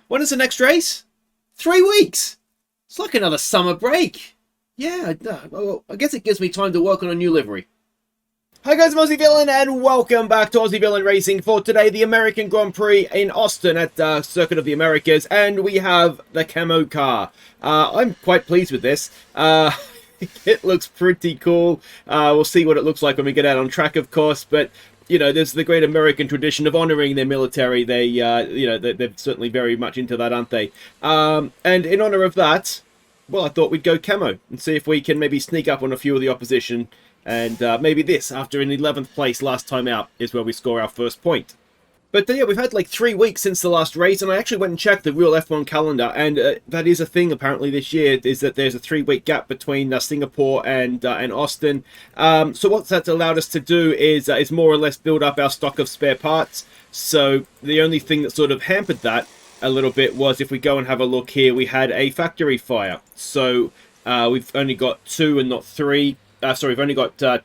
When is the next race? 3 weeks. It's like another summer break. Yeah, well, I guess it gives me time to work on a new livery. Hi guys, I'm Aussie Villain and welcome back to Aussie Villain Racing for today, the American Grand Prix in Austin at Circuit of the Americas, and we have the CAMO car. I'm quite pleased with this. It looks pretty cool. We'll see what it looks like when we get out on track, of course, but you know, there's the great American tradition of honoring their military. They, you know, they're certainly very much into that, aren't they? And in honor of that, well, I thought we'd go camo and see if we can maybe sneak up on a few of the opposition. And maybe this, after an 11th place last time out, is where we score our first point. But yeah, we've had like 3 weeks since the last race, and I actually went and checked the real F1 calendar, and that is a thing apparently this year, is that there's a 3-week gap between Singapore and Austin. So what that's allowed us to do is more or less build up our stock of spare parts. So the only thing that sort of hampered that a little bit was, if we go and have a look here, we had a factory fire. So we've only got 2 and not 3. Sorry, we've only got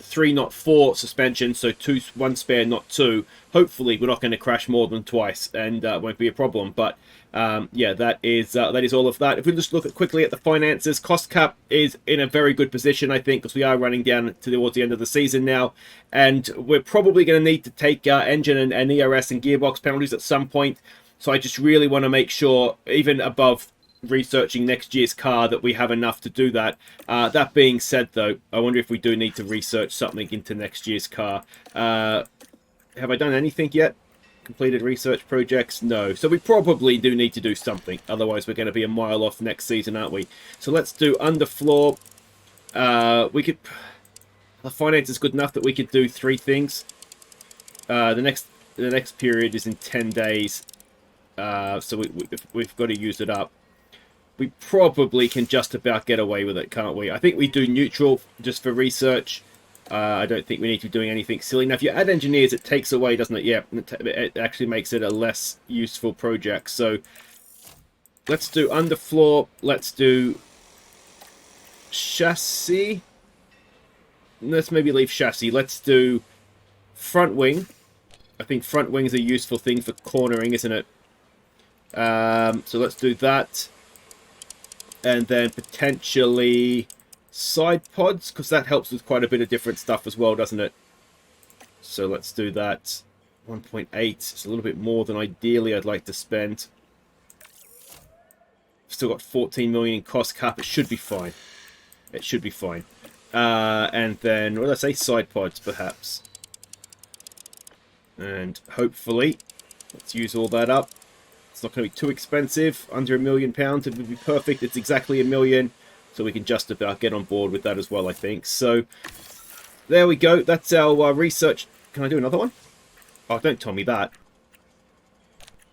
3, not 4 suspensions, so 1 spare, not 2. Hopefully, we're not going to crash more than twice, and it won't be a problem. But yeah, that is all of that. If we just look quickly at the finances, cost cap is in a very good position, I think, because we are running down towards the end of the season now, and we're probably going to need to take engine and ERS and gearbox penalties at some point. So I just really want to make sure, even above researching next year's car, that we have enough to do that. That being said, though, I wonder if we do need to research something into next year's car. Have I done anything yet? Completed research projects? No. So we probably do need to do something. Otherwise, we're going to be a mile off next season, aren't we? So let's do underfloor. We could... The finance is good enough that we could do 3 things. The next period is in 10 days. So we've got to use it up. We probably can just about get away with it, can't we? I think we do neutral just for research. I don't think we need to be doing anything silly. Now, if you add engineers, it takes away, doesn't it? Yeah, it actually makes it a less useful project. So let's do underfloor. Let's do chassis. Let's maybe leave chassis. Let's do front wing. I think front wing is a useful thing for cornering, isn't it? So let's do that. And then potentially side pods, because that helps with quite a bit of different stuff as well, doesn't it? So let's do that. 1.8. It's a little bit more than ideally I'd like to spend. Still got 14 million in cost cap. It should be fine. It should be fine. And then, what did I say? Side pods, perhaps. And hopefully, let's use all that up. It's not going to be too expensive. Under £1 million, it would be perfect. It's exactly 1 million. So we can just about get on board with that as well, I think. So there we go. That's our research. Can I do another one? Oh, don't tell me that.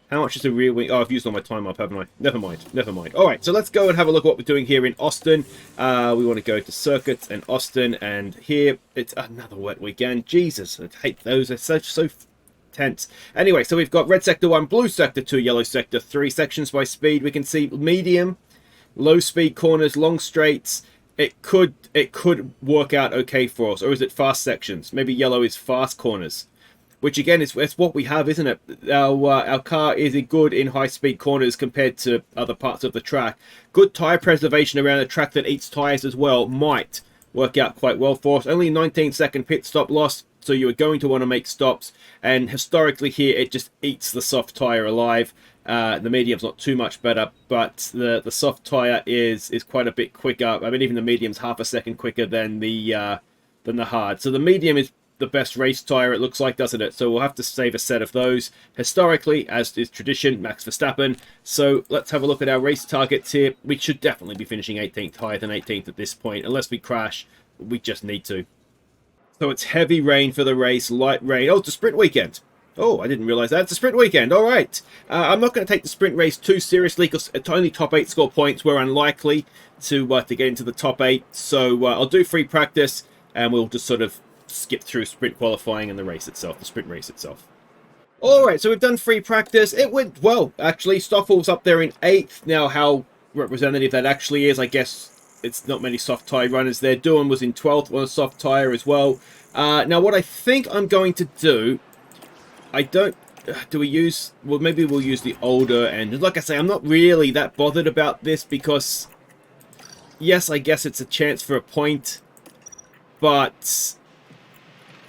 How much is the rear wing? Oh, I've used all my time up, haven't I? Never mind. Never mind. All right, so let's go and have a look at what we're doing here in Austin. We want to go to circuits and Austin. And here, it's another wet weekend. Jesus, I hate those. They're so tense. Anyway, so we've got red sector 1, blue sector 2, yellow sector 3 sections by speed. We can see medium, low speed corners, long straights. It could work out okay for us. Or is it fast sections? Maybe yellow is fast corners, which again is what we have, isn't it? Our car is good in high speed corners compared to other parts of the track. Good tire preservation around a track that eats tires as well might work out quite well for us. Only 19-second pit stop loss. So you are going to want to make stops, and historically here it just eats the soft tire alive. The medium's not too much better, but the soft tire is quite a bit quicker. I mean, even the medium's half a second quicker than the hard. So the medium is the best race tire, it looks like, doesn't it? So we'll have to save a set of those. Historically, as is tradition, Max Verstappen. So let's have a look at our race targets here. We should definitely be finishing 18th, higher than 18th at this point, unless we crash. We just need to. So it's heavy rain for the race, light rain. Oh, it's a sprint weekend. Oh, I didn't realize that. It's a sprint weekend. All right. I'm not going to take the sprint race too seriously because only top 8 score points. We're unlikely to get into the top 8. So I'll do free practice and we'll just sort of skip through sprint qualifying and the race itself, the sprint race itself. All right, so we've done free practice. It went well, actually. Stoffels up there in 8th. Now, how representative that actually is, I guess it's not many soft tyre runners there. Doohan was in 12th on a soft tyre as well. Now, what I think I'm going to do, I don't do we use... Well, maybe we'll use the older engine. Like I say, I'm not really that bothered about this because... Yes, I guess it's a chance for a point. But...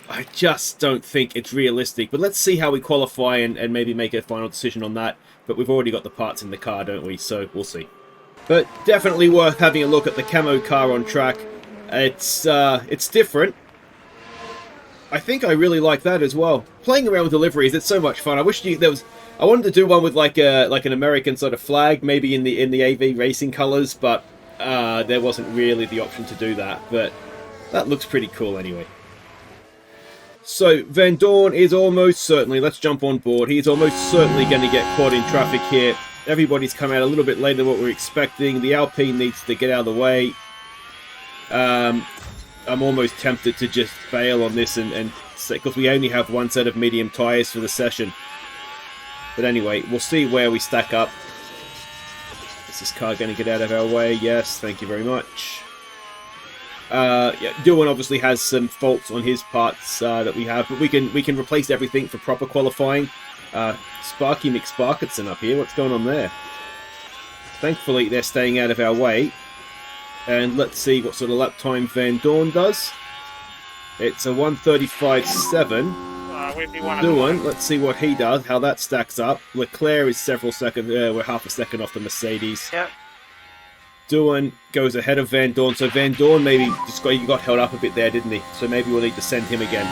I just don't think it's realistic. But let's see how we qualify and maybe make a final decision on that. But we've already got the parts in the car, don't we? So we'll see. But definitely worth having a look at the camo car on track. It's different. I think I really like that as well. Playing around with deliveries, it's so much fun. I wish there was... I wanted to do one with like an American sort of flag, maybe in the AV racing colors, but there wasn't really the option to do that. But that looks pretty cool anyway. So, Van Dorn is almost certainly, let's jump on board, he's almost certainly going to get caught in traffic here. Everybody's come out a little bit later than what we're expecting. The Alpine needs to get out of the way. I'm almost tempted to just bail on this and because we only have one set of medium tyres for the session. But anyway, we'll see where we stack up. Is this car going to get out of our way? Yes, thank you very much. Yeah, Dylan obviously has some faults on his parts that we have, but we can replace everything for proper qualifying. Sparky McSparkinson up here, what's going on there? Thankfully, they're staying out of our way. And let's see what sort of lap time Van Dorn does. It's a 1:35.7. Dylan, let's see what he does, how that stacks up. Leclerc is several seconds, we're half a second off the Mercedes. Yep. Dylan goes ahead of Van Dorn, so Van Dorn maybe just got held up a bit there, didn't he? So maybe we'll need to send him again.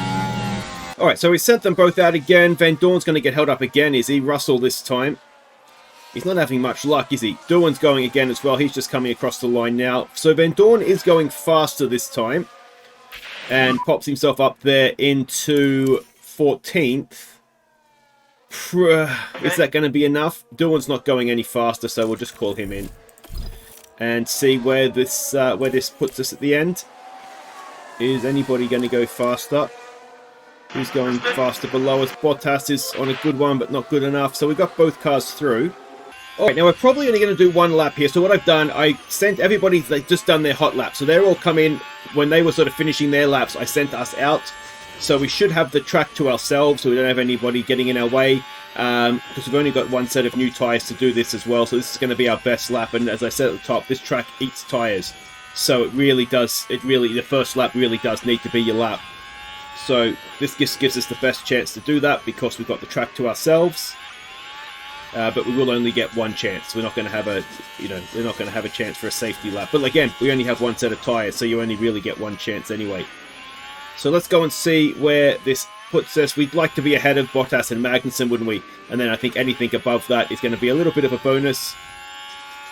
Alright, so we sent them both out again. Van Dorn's going to get held up again, is he? Russell this time. He's not having much luck, is he? Dylan's going again as well. He's just coming across the line now. So Van Dorn is going faster this time. And pops himself up there into 14th. Is that going to be enough? Dylan's not going any faster, so we'll just call him in. And see where this puts us at the end. Is anybody going to go faster? Who's going faster below us? Bottas is on a good one, but not good enough. So we've got both cars through. Alright, now we're probably only going to do one lap here. So what I've done, I sent everybody, they've just done their hot lap. So they're all come in, when they were sort of finishing their laps, I sent us out. So we should have the track to ourselves, so we don't have anybody getting in our way. Because we've only got one set of new tyres to do this as well, so this is going to be our best lap. And as I said at the top, this track eats tyres, so the first lap really does need to be your lap. So this just gives us the best chance to do that because we've got the track to ourselves. But we will only get one chance. We're not going to have a chance for a safety lap. But again, we only have one set of tyres, so you only really get one chance anyway. So let's go and see where this puts us. We'd like to be ahead of Bottas and Magnussen, wouldn't we? And then I think anything above that is going to be a little bit of a bonus.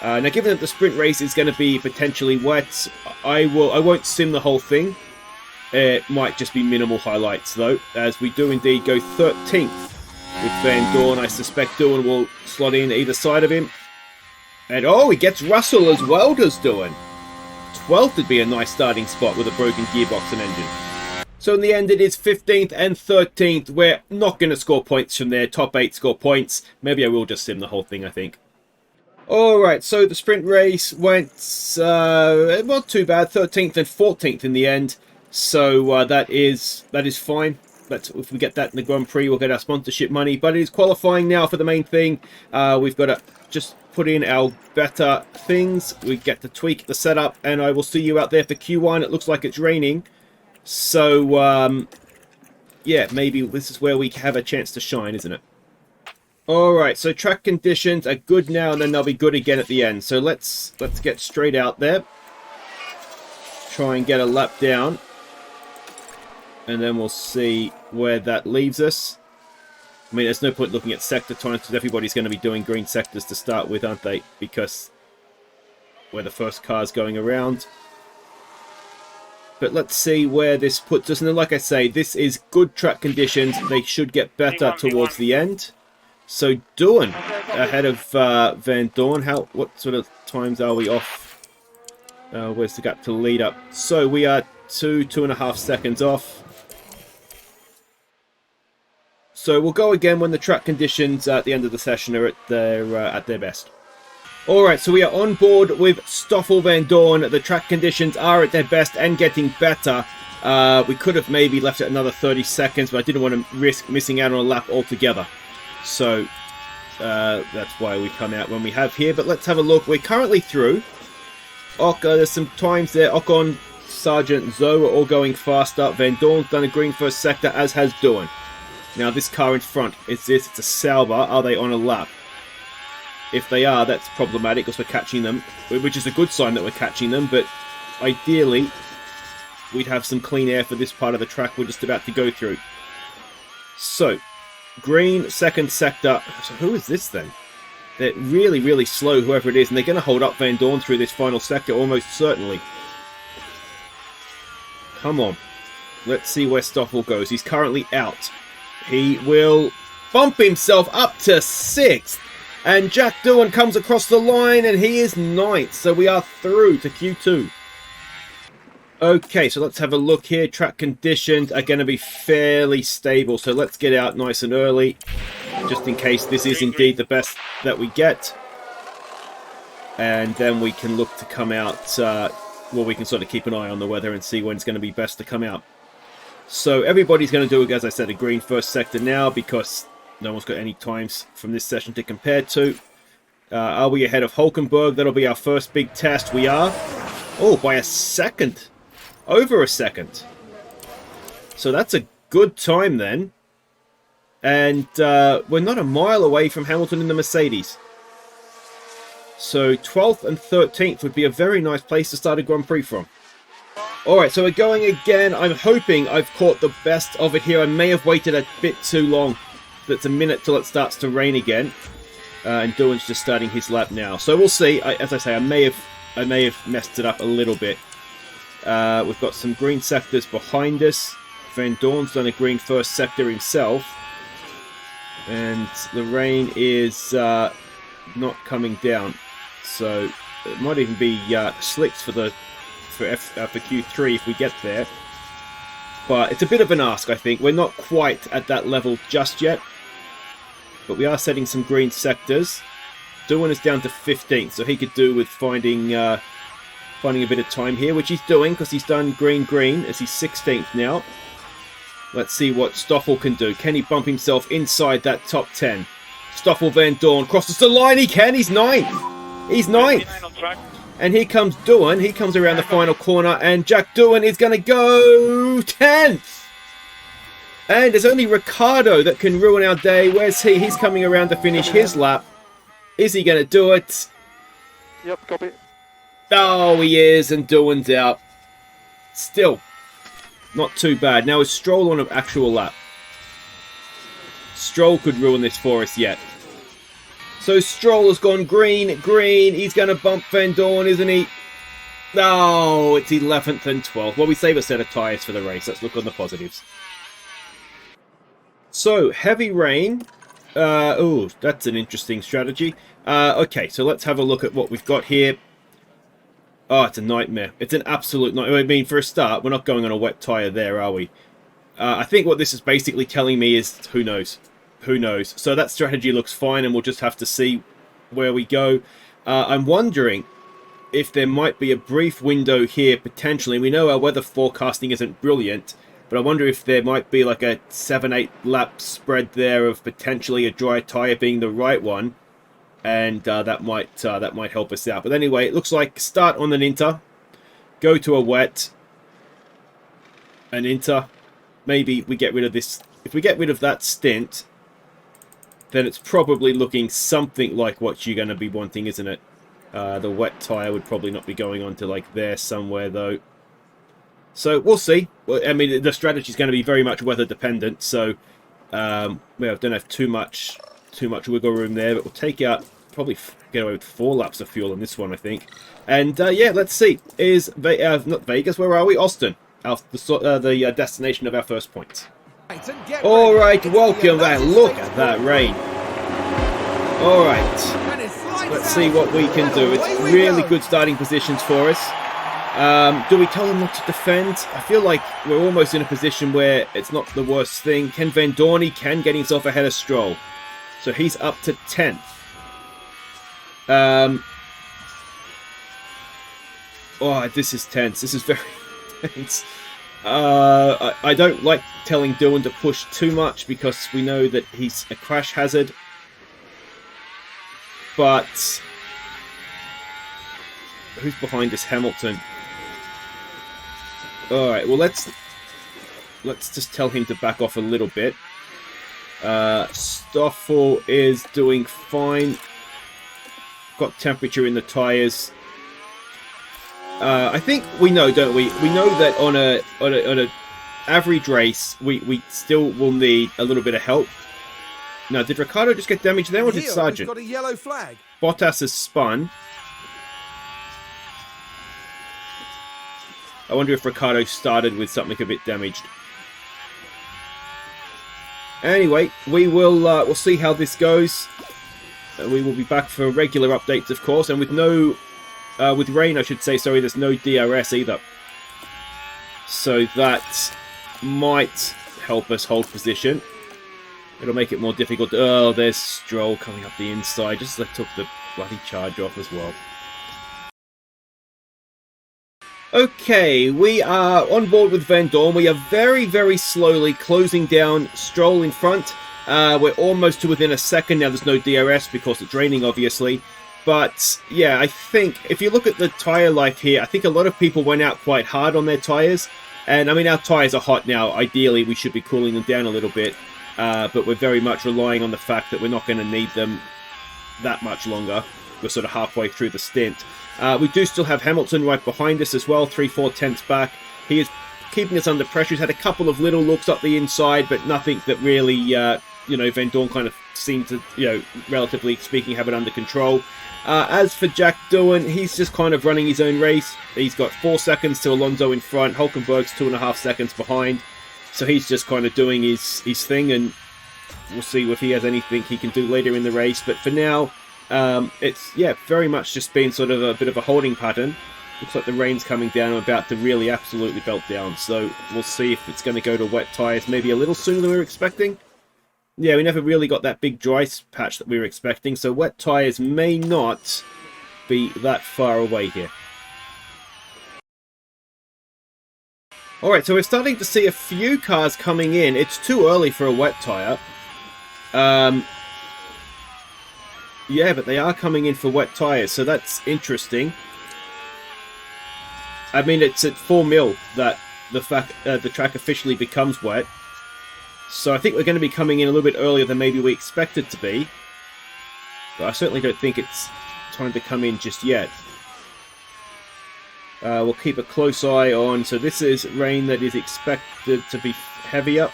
Now, given that the sprint race is going to be potentially wet, I won't sim the whole thing. It might just be minimal highlights, though, as we do indeed go 13th with Van Dorn. I suspect Dylan will slot in either side of him. And, oh, he gets Russell as well, does Dylan. 12th would be a nice starting spot with a broken gearbox and engine. So in the end, it is 15th and 13th. We're not going to score points from there. Top 8 score points. Maybe I will just sim the whole thing, I think. Alright, so the sprint race went not too bad. 13th and 14th in the end. So that is fine. If we get that in the Grand Prix, we'll get our sponsorship money. But it is qualifying now for the main thing. We've got to just put in our better things. We get to tweak the setup. And I will see you out there for Q1. It looks like it's raining. So, yeah, maybe this is where we have a chance to shine, isn't it? Alright, so track conditions are good now, and then they'll be good again at the end. So let's get straight out there. Try and get a lap down. And then we'll see where that leaves us. I mean, there's no point looking at sector times, because everybody's going to be doing green sectors to start with, aren't they? Because we're the first cars going around. But let's see where this puts us. And then, like I say, this is good track conditions. They should get better towards the end. So, Dylan ahead of Van Dorn. What sort of times are we off? Where's the gap to lead up? So, we are 2.5 seconds off. So, we'll go again when the track conditions at the end of the session are at their best. Alright, so we are on board with Stoffel Van Dorn. The track conditions are at their best and getting better. We could have maybe left it another 30 seconds, but I didn't want to risk missing out on a lap altogether. So that's why we come out when we have here. But let's have a look. We're currently through. There's some times there. Ocon, Sargent, Zoe are all going faster. Van Dorn's done a green first sector, as has Doohan. Now this car in front, it's a Sauber. Are they on a lap? If they are, that's problematic because we're catching them, which is a good sign that we're catching them, but ideally we'd have some clean air for this part of the track we're just about to go through. So, green, second sector. So who is this then? They're really, really slow, whoever it is, and they're going to hold up Van Dorn through this final sector almost certainly. Come on. Let's see where Stoffel goes. He's currently out. He will bump himself up to 6th. And Jack Doohan comes across the line and he is 9th. So we are through to Q2. Okay, so let's have a look here. Track conditions are going to be fairly stable. So let's get out nice and early. Just in case this is indeed the best that we get. And then we can look to come out. Well, we can sort of keep an eye on the weather and see when it's going to be best to come out. So everybody's going to do, as I said, a green first sector now because no one's got any times from this session to compare to. Are we ahead of Hulkenberg? That'll be our first big test. We are. Oh, by a second. Over a second. So that's a good time then. And we're not a mile away from Hamilton in the Mercedes. So 12th and 13th would be a very nice place to start a Grand Prix from. Alright, so we're going again. I'm hoping I've caught the best of it here. I may have waited a bit too long. That's a minute till it starts to rain again. And Doohan's just starting his lap now. So we'll see. As I say, I may have messed it up a little bit. We've got some green sectors behind us. Van Dorn's done a green first sector himself. And the rain is not coming down. So it might even be slicks for Q3 if we get there. But it's a bit of an ask, I think. We're not quite at that level just yet. But we are setting some green sectors. Doohan is down to 15th, so he could do with finding a bit of time here, which he's doing because he's done green as he's 16th now. Let's see what Stoffel can do. Can he bump himself inside that top 10? Stoffel Van Dorn crosses the line. He can. He's 9th. He's 9th. And here comes Doohan. He comes around the final corner, and Jack Doohan is going to go 10th. And there's only Ricciardo that can ruin our day. Where's he? He's coming around to finish his lap. Is he going to do it? Yep, copy. Oh, he is, and Doohan's out. Still, not too bad. Now, is Stroll on an actual lap? Stroll could ruin this for us yet. So Stroll has gone green. He's going to bump Van Dorn, isn't he? No, it's 11th and 12th. Well, we save a set of tyres for the race. Let's look on the positives. So, heavy rain. Oh, that's an interesting strategy. Okay, so let's have a look at what we've got here. Oh, it's a nightmare. It's an absolute nightmare. I mean, for a start, we're not going on a wet tyre there, are we? I think what this is basically telling me is, who knows? Who knows? So that strategy looks fine, and we'll just have to see where we go. I'm wondering if there might be a brief window here, potentially. We know our weather forecasting isn't brilliant, but I wonder if there might be like a 7-8 lap spread there of potentially a dry tyre being the right one. And that might help us out. But anyway, it looks like start on an inter, go to a wet, an inter. Maybe we get rid of this. If we get rid of that stint, then it's probably looking something like what you're going to be wanting, isn't it? The wet tyre would probably not be going on to like there somewhere though. So we'll see. Well, I mean, the strategy is going to be very much weather dependent. So well, I don't have too much wiggle room there, but we'll take out, probably get away with 4 laps of fuel on this one, I think. And yeah, let's see. Is not Vegas? Where are we? Austin, the destination of our first point. All right, welcome back. Look at that rain. All right, let's see what we can do. It's really good starting positions for us. Do we tell them not to defend? I feel like we're almost in a position where it's not the worst thing. Ken Van Dorn, he can get himself ahead of Stroll. So he's up to 10th. Oh, this is tense. This is very tense. I don't like telling Doohan to push too much because we know that he's a crash hazard. But who's behind us? Hamilton. Alright, well let's just tell him to back off a little bit. Stoffel is doing fine. Got temperature in the tyres. I think we know, don't we? We know that on a average race, we still will need a little bit of help. Now, did Ricciardo just get damaged there, or did Sargent? Got a yellow flag. Bottas has spun. I wonder if Ricciardo started with something a bit damaged. Anyway, we will we'll see how this goes. We will be back for regular updates, of course, and with no, with rain, I should say. Sorry, there's no DRS either, so that might help us hold position. It'll make it more difficult. Oh, there's Stroll coming up the inside. Just as I took the bloody charge off as well. Okay, we are on board with Van Dorn. We are very, very slowly closing down Stroll in front. We're almost to within a second. Now there's no DRS because it's raining, obviously. But, yeah, I think if you look at the tyre life here, I think a lot of people went out quite hard on their tyres. And, I mean, our tyres are hot now. Ideally, we should be cooling them down a little bit. But we're very much relying on the fact that we're not going to need them that much longer. We're sort of halfway through the stint. We do still have Hamilton right behind us as well, 3/4 tenths back. He is keeping us under pressure. He's had a couple of little looks up the inside, but nothing that really, you know, Van Dorn kind of seemed to, you know, relatively speaking, have it under control. As for Jack Doohan, he's just kind of running his own race. He's got 4 seconds to Alonso in front. Hulkenberg's 2.5 seconds behind. So he's just kind of doing his thing, and we'll see if he has anything he can do later in the race. But for now, it's, yeah, very much just been sort of a bit of a holding pattern. Looks like the rain's coming down and about to really absolutely belt down. So we'll see if it's going to go to wet tyres maybe a little sooner than we were expecting. Yeah, we never really got that big dry patch that we were expecting. So wet tyres may not be that far away here. Alright, so we're starting to see a few cars coming in. It's too early for a wet tyre. Yeah, but they are coming in for wet tyres, so that's interesting. I mean, it's at 4 mil that the track officially becomes wet. So I think we're going to be coming in a little bit earlier than maybe we expected to be. But I certainly don't think it's time to come in just yet. We'll keep a close eye on. So this is rain that is expected to be heavier.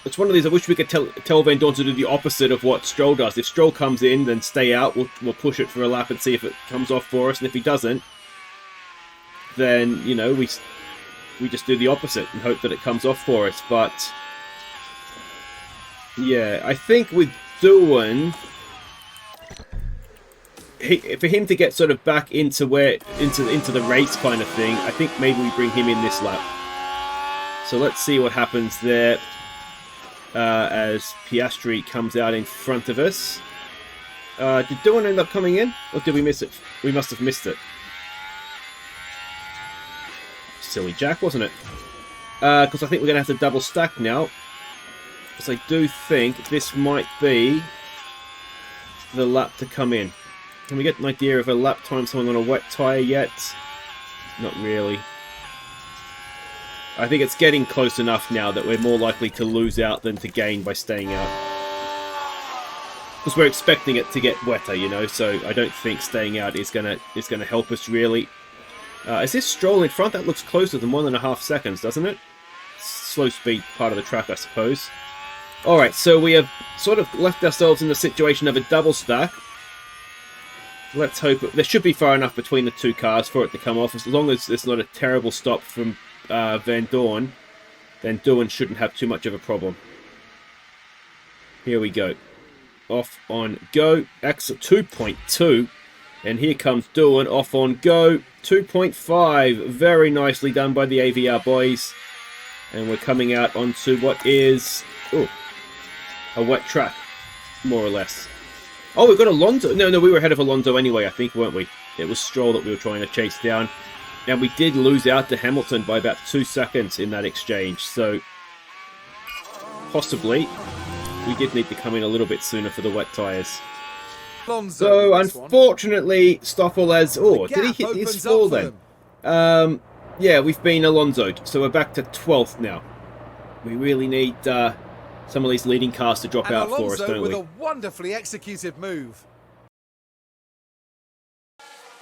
It's one of these. I wish we could tell Van Dorn to do the opposite of what Stroll does. If Stroll comes in, then stay out. We'll push it for a lap and see if it comes off for us. And if he doesn't, then, you know, we just do the opposite and hope that it comes off for us. But yeah, I think with Doohan, for him to get sort of back into the race kind of thing, I think maybe we bring him in this lap. So let's see what happens there as Piastri comes out in front of us. Did Doohan end up coming in, or did we miss it? We must have missed it. Silly Jack, wasn't it? Because I think we're going to have to double stack now. Because I do think this might be the lap to come in. Can we get an idea of a lap time someone on a wet tyre yet? Not really. I think it's getting close enough now that we're more likely to lose out than to gain by staying out. Because we're expecting it to get wetter, you know, so I don't think staying out is gonna help us really. Is this Stroll in front? That looks closer than 1.5 seconds, doesn't it? Slow speed part of the track, I suppose. Alright, so we have sort of left ourselves in the situation of a double stack. Let's hope there should be far enough between the two cars for it to come off. As long as there's not a terrible stop from Van Dorn, then Doohan shouldn't have too much of a problem. Here we go. Off on go. Exit 2.2. And here comes Doohan off on go. 2.5. Very nicely done by the AVR boys. And we're coming out onto what is a wet track, more or less. Oh, we've got Alonso. No, we were ahead of Alonso anyway, I think, weren't we? It was Stroll that we were trying to chase down. And we did lose out to Hamilton by about 2 seconds in that exchange. So, possibly, we did need to come in a little bit sooner for the wet tyres. So, unfortunately, Stoffel has... Oh, did he hit his floor then? Yeah, we've been Alonso'd. So, we're back to 12th now. We really need some of these leading cars to drop out for us, don't we? With a wonderfully executed move.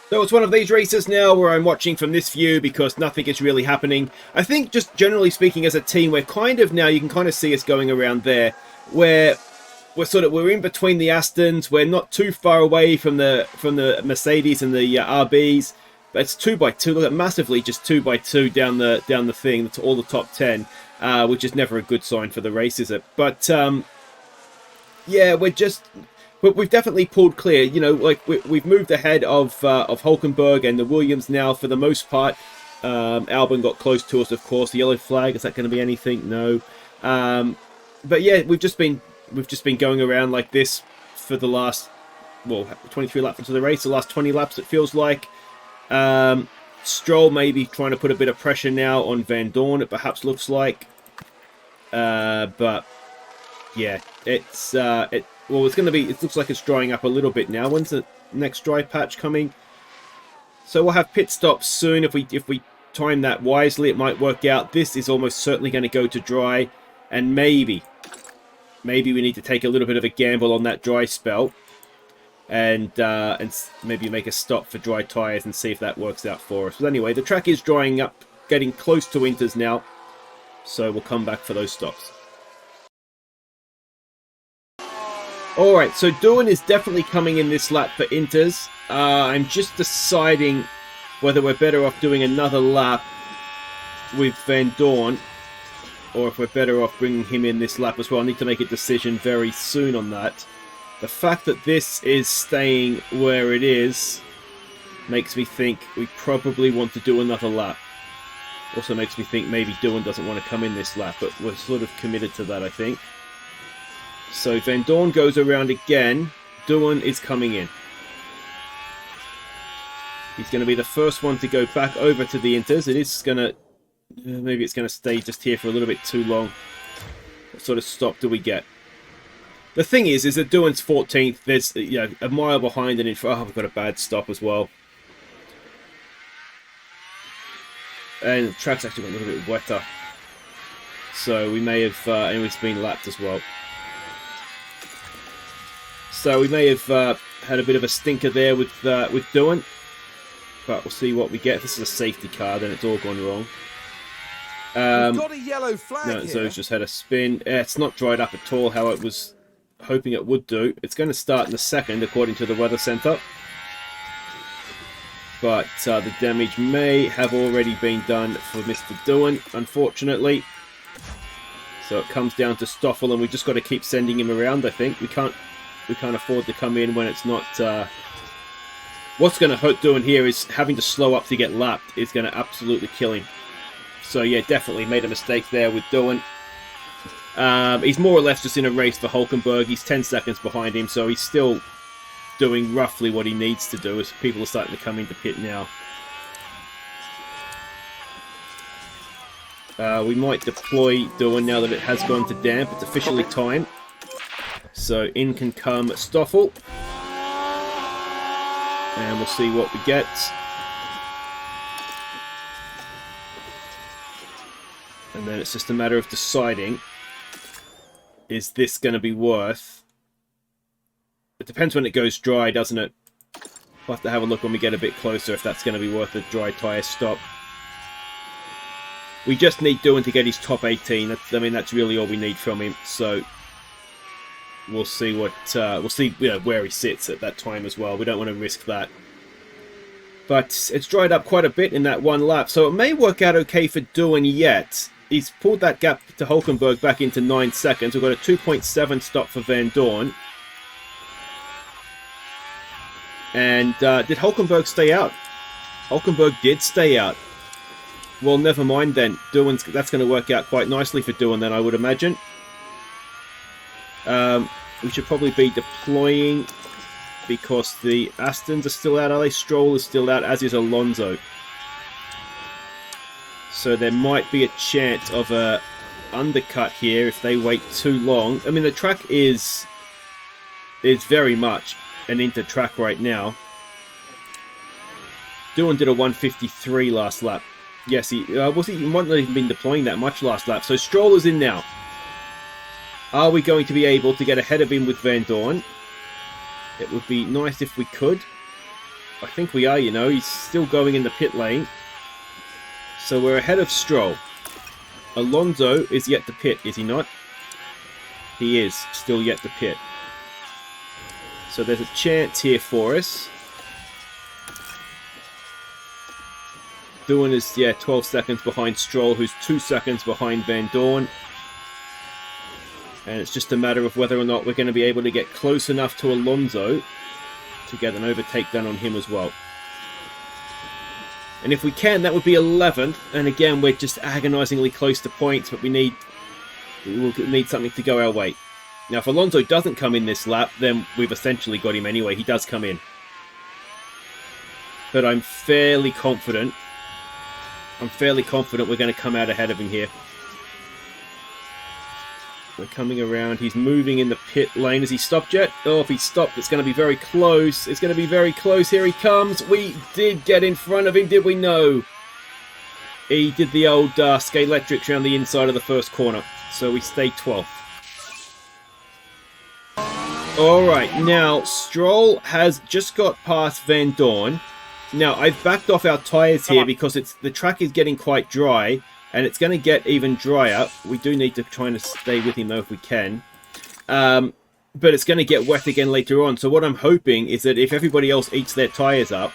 So it's one of these races now where I'm watching from this view because nothing is really happening. I think just generally speaking as a team, we're kind of now, you can kind of see us going around there, where we're in between the Astons. We're not too far away from the Mercedes and the RBs. But it's 2 by 2. Look at massively just 2 by 2 down the thing to all the top 10, which is never a good sign for the race, is it? But yeah, we've definitely pulled clear. You know, like we've moved ahead of Hulkenberg and the Williams now for the most part. Albon got close to us, of course. The yellow flag, is that going to be anything? No. But yeah, we've just been going around like this for the last 23 laps into the race. The last 20 laps, it feels like. Stroll maybe trying to put a bit of pressure now on Van Dorn. It perhaps looks like. But yeah, it's going to be. It looks like it's drying up a little bit now. When's the next dry patch coming? So we'll have pit stops soon. If we time that wisely, it might work out. This is almost certainly going to go to dry, and maybe we need to take a little bit of a gamble on that dry spell, and maybe make a stop for dry tyres and see if that works out for us. But anyway, the track is drying up, getting close to winters now, so we'll come back for those stops. Alright, so Doohan is definitely coming in this lap for Inters. I'm just deciding whether we're better off doing another lap with Van Dorn, or if we're better off bringing him in this lap as well. I need to make a decision very soon on that. The fact that this is staying where it is makes me think we probably want to do another lap. Also makes me think maybe Doohan doesn't want to come in this lap, but we're sort of committed to that, I think. So Van Dorn goes around again. Doohan is coming in. He's going to be the first one to go back over to the Inters. It is going to... maybe it's going to stay just here for a little bit too long. What sort of stop do we get? The thing is that Doohan's 14th. There's a mile behind and in front. Oh, we've got a bad stop as well. And the track's actually got a little bit wetter. So we may have... and it's been lapped as well. So we may have had a bit of a stinker there with Doohan. But we'll see what we get. If this is a safety car, then it's all gone wrong. We've got a yellow flag no, here. Zoe's just had a spin. It's not dried up at all how it was hoping it would do. It's going to start in a second, according to the weather centre. But the damage may have already been done for Mr. Doohan, unfortunately. So it comes down to Stoffel, and we've just got to keep sending him around, I think. We can't afford to come in when it's not... what's going to hurt Doohan here is having to slow up to get lapped is going to absolutely kill him. So yeah, definitely made a mistake there with Doohan. He's more or less just in a race for Hulkenberg. He's 10 seconds behind him, so he's still doing roughly what he needs to do as people are starting to come into pit now. We might deploy Doohan now that it has gone to damp. It's officially time. So in can come Stoffel. And we'll see what we get. And then it's just a matter of deciding, is this going to be worth... It depends when it goes dry, doesn't it? We'll have to have a look when we get a bit closer if that's going to be worth a dry tyre stop. We just need Doohan to get his top 18. That's really all we need from him. So we'll see what where he sits at that time as well. We don't want to risk that. But it's dried up quite a bit in that one lap, so it may work out okay for Doohan yet. He's pulled that gap to Hulkenberg back into 9 seconds. We've got a 2.7 stop for Van Dorn. And did Hulkenberg stay out? Hulkenberg did stay out. Well, never mind then. That's going to work out quite nicely for Doohan then, I would imagine. We should probably be deploying because the Astons are still out, are they? Stroll is still out, as is Alonso. So there might be a chance of a undercut here if they wait too long. I mean, the track is very much an inter-track right now. Doohan did a 153 last lap. Yes, he might not even been deploying that much last lap. So Stroll is in now. Are we going to be able to get ahead of him with Van Dorn? It would be nice if we could. I think we are, you know. He's still going in the pit lane. So we're ahead of Stroll. Alonso is yet to pit, is he not? He is still yet to pit. So there's a chance here for us. Doohan is, 12 seconds behind Stroll, who's 2 seconds behind Van Dorn. And it's just a matter of whether or not we're going to be able to get close enough to Alonso to get an overtake done on him as well. And if we can, that would be 11th. And again, we're just agonizingly close to points, but we will need something to go our way. Now, if Alonso doesn't come in this lap, then we've essentially got him anyway. He does come in. But I'm fairly confident. We're going to come out ahead of him here. We're coming around. He's moving in the pit lane. Has he stopped yet? Oh, if he stopped, it's going to be very close. It's going to be very close. Here he comes. We did get in front of him, did we? No. He did the old Scalextrics around the inside of the first corner. So we stay 12th. Alright, now Stroll has just got past Van Dorn. Now, I've backed off our tyres here because the track is getting quite dry. And it's going to get even drier. We do need to try and stay with him, though, if we can. But it's going to get wet again later on. So what I'm hoping is that if everybody else eats their tyres up,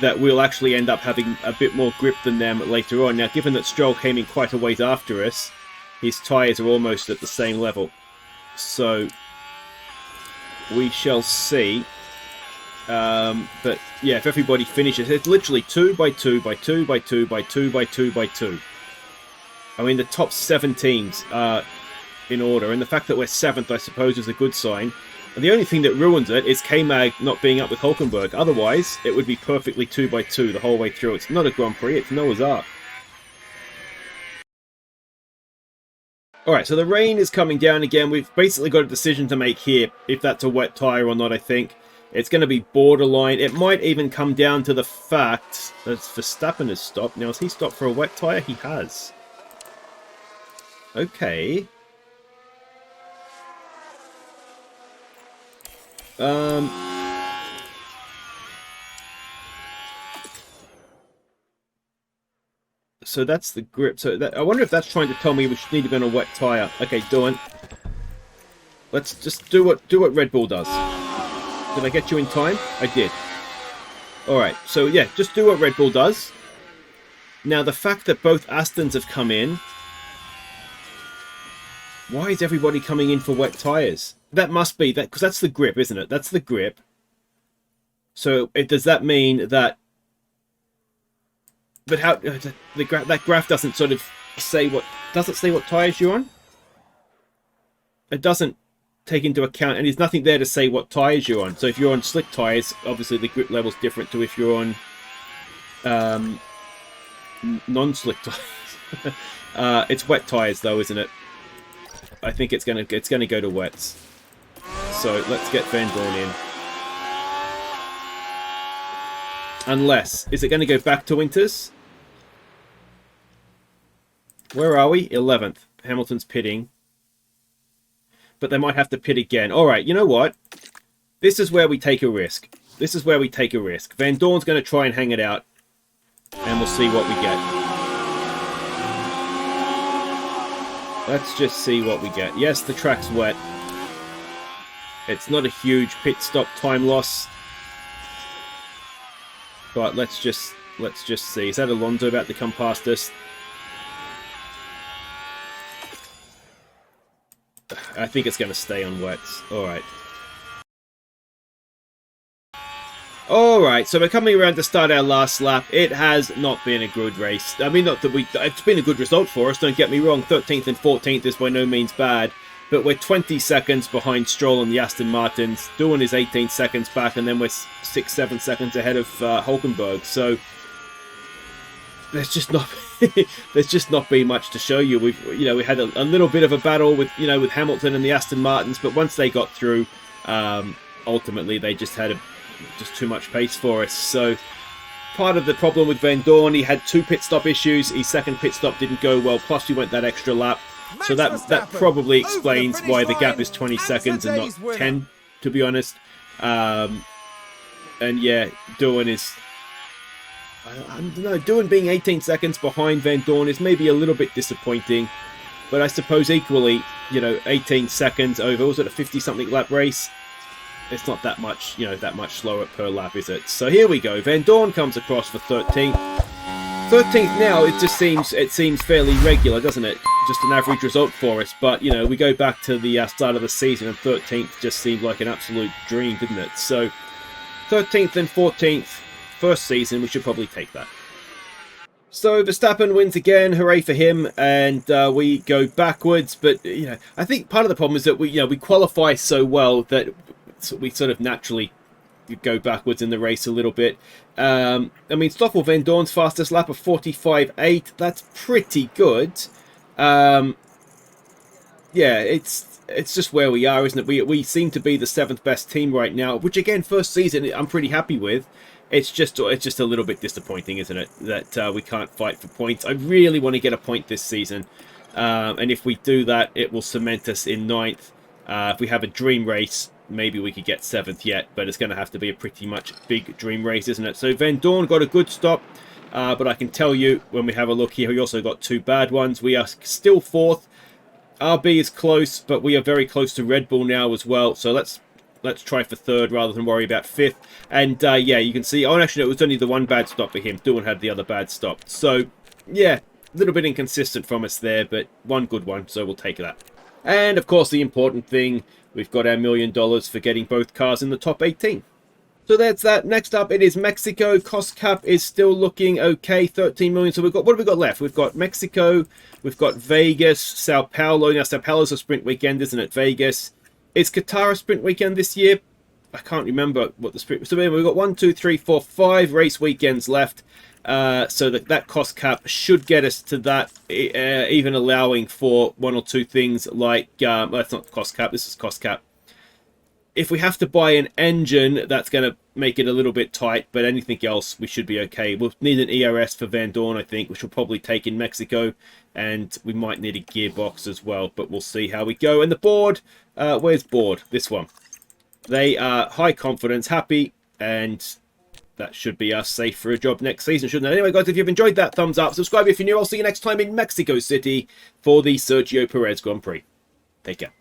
that we'll actually end up having a bit more grip than them later on. Now, given that Stroll came in quite a ways after us, his tyres are almost at the same level. So we shall see. But, yeah, if everybody finishes, it's literally 2 by 2 by 2 by 2 by 2 by 2 by 2. I mean, the top 7 teams are in order, and the fact that we're 7th, I suppose, is a good sign. And the only thing that ruins it is K-Mag not being up with Hulkenberg. Otherwise, it would be perfectly 2 by 2 the whole way through. It's not a Grand Prix, it's Noah's Ark. Alright, so the rain is coming down again. We've basically got a decision to make here, if that's a wet tyre or not, I think. It's going to be borderline. It might even come down to the fact that Verstappen has stopped. Now, has he stopped for a wet tyre? He has. Okay. So that's the grip. So I wonder if that's trying to tell me we should need to be on a wet tyre. Okay, Doohan. Let's just do what Red Bull does. Did I get you in time? I did. Alright, so yeah, just do what Red Bull does. Now, the fact that both Astons have come in... Why is everybody coming in for wet tyres? That must be... that because that's the grip, isn't it? That's the grip. So, does that mean that... But how... that graph doesn't sort of say what... Does it say what tyres you're on? It doesn't take into account... And there's nothing there to say what tyres you're on. So if you're on slick tyres, obviously the grip level's different to if you're on... non-slick tyres. It's wet tyres, though, isn't it? I think it's gonna go to wets. So let's get Van Dorn in. Unless, is it going to go back to winters? Where are we? 11th. Hamilton's pitting. But they might have to pit again. Alright, you know what? This is where we take a risk. Van Dorn's going to try and hang it out. And we'll see what we get. Let's just see what we get. Yes, the track's wet. It's not a huge pit stop time loss. But let's just see. Is that Alonso about to come past us? I think it's going to stay on wets. Alright. Alright, so we're coming around to start our last lap. It has not been a good race. I mean, not that it's been a good result for us, don't get me wrong. 13th and 14th is by no means bad. but we're 20 seconds behind Stroll and the Aston Martins. Doohan is 18 seconds back, and then we're 6-7 seconds ahead of Hulkenberg. So there's just not been much to show you. We had a little bit of a battle with Hamilton and the Aston Martins, but once they got through, ultimately they just had just too much pace for us. So part of the problem with Van Dorn, he had 2 pit stop issues. His second pit stop didn't go well, plus he went that extra lap. So that probably explains why the gap is 20 seconds and not 10, to be honest. And yeah, Doohan is... I don't know, Doohan being 18 seconds behind Van Dorn is maybe a little bit disappointing. But I suppose equally, 18 seconds over, was it a 50-something lap race? It's not that much, that much slower per lap, is it? So here we go. Van Dorn comes across for 13th. 13th now, it seems fairly regular, doesn't it? Just an average result for us. But, we go back to the start of the season, and 13th just seemed like an absolute dream, didn't it? So 13th and 14th, first season, we should probably take that. So Verstappen wins again, hooray for him, and we go backwards. But I think part of the problem is that we qualify so well that we sort of naturally go backwards in the race a little bit. I mean, Stoffel Van Dorn's fastest lap of 45.8. That's pretty good. Yeah, it's just where we are, isn't it? We seem to be the 7th best team right now, which again, first season, I'm pretty happy with. It's just a little bit disappointing, isn't it, that we can't fight for points. I really want to get a point this season, and if we do that, it will cement us in 9th. If we have a dream race, maybe we could get 7th yet, but it's going to have to be a pretty much big dream race, isn't it? So Van Dorn got a good stop, but I can tell you, when we have a look here, he also got 2 bad ones. We are still 4th. RB is close, but we are very close to Red Bull now as well, so let's try for 3rd rather than worry about 5th. And yeah, you can see, actually, it was only the 1 bad stop for him. Doohan had the other bad stop. So yeah, a little bit inconsistent from us there, but 1 good one, so we'll take that. And of course, the important thing, we've got our $1 million for getting both cars in the top 18. So that's that. Next up, it is Mexico. Cost cap is still looking okay, 13 million. So what have we got left? We've got Mexico, we've got Vegas, Sao Paulo. Now, Sao Paulo's a sprint weekend, isn't it? Vegas. Is Qatar a sprint weekend this year? I can't remember what the sprint... So we've got 1, 2, 3, 4, 5 race weekends left. So that cost cap should get us to that, even allowing for 1 or 2 things like... well, that's not cost cap, this is cost cap. If we have to buy an engine, that's going to make it a little bit tight, but anything else, we should be okay. We'll need an ERS for Van Dorn, I think, which we'll probably take in Mexico, and we might need a gearbox as well, but we'll see how we go. And the board, where's board? This one. They are high confidence, happy, and that should be us safe for a job next season, shouldn't it? Anyway, guys, if you've enjoyed that, thumbs up, subscribe if you're new. I'll see you next time in Mexico City for the Sergio Perez Grand Prix. Take care.